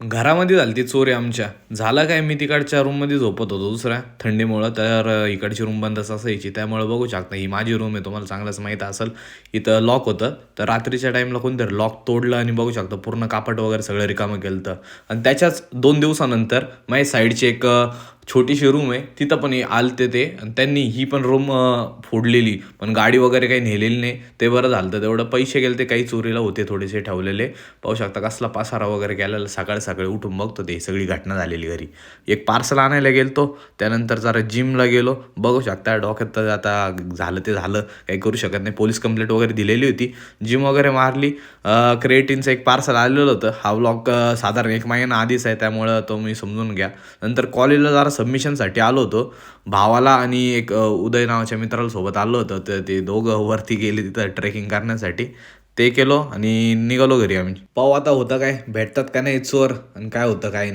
घरामध्ये झाली ती चोरी आमच्या. झालं काय, मी तिकडच्या रूममध्ये झोपत होतो दुसऱ्या थंडीमुळं. तर इकडची रूम बंदच असायची. त्यामुळे बघू शकता ही माझी रूम आहे. तुम्हाला चांगलंच माहीत असेल. इथं लॉक होतं. तर रात्रीच्या टाईमला कोणतरी लॉक तोडलं आणि बघू शकता पूर्ण कापड वगैरे सगळं रिकामं केलं होतं. आणि त्याच्याच 2 दिवसानंतर माझ्या साईडची एक छोटीशी रूम आहे. तिथं पण आलते ते आणि त्यांनी ही पण रूम फोडलेली. पण गाडी वगैरे काही नेलेली नाही. ते बरं झालं होतं. तेवढं पैसे गेले ते काही चोरीला होते थोडेसे ठेवलेले. पाहू शकता कसला पसारा वगैरे केलेला. सकाळी उठून बघतो ते सगळी घटना झालेली घरी. एक पार्सल आणायला गेलतो. त्यानंतर जरा जिमला गेलो. बघू शकता डोक्यात तर आता झालं ते झालं. काही करू शकत नाही. पोलीस कंप्लेंट वगैरे दिलेली होती. जिम वगैरे मारली. क्रिएटिनचं एक पार्सल आलेलं होतं. हा व्लॉग साधारण 1 महिना आधीच आहे. त्यामुळं तो मी समजून घ्या. नंतर कॉलेजला जरा सबमिशनसाठी आलो होतो. भावाला आणि एक उदय नावाच्या मित्राला सोबत आलो होतं. तर ते दोघं वरती गेले तिथं ट्रेकिंग करण्यासाठी. ते केलो आणि निघालो घरी आम्ही. पाहू आता होतं काय, भेटतात का नाही चोर आणि काय होतं काय नाही.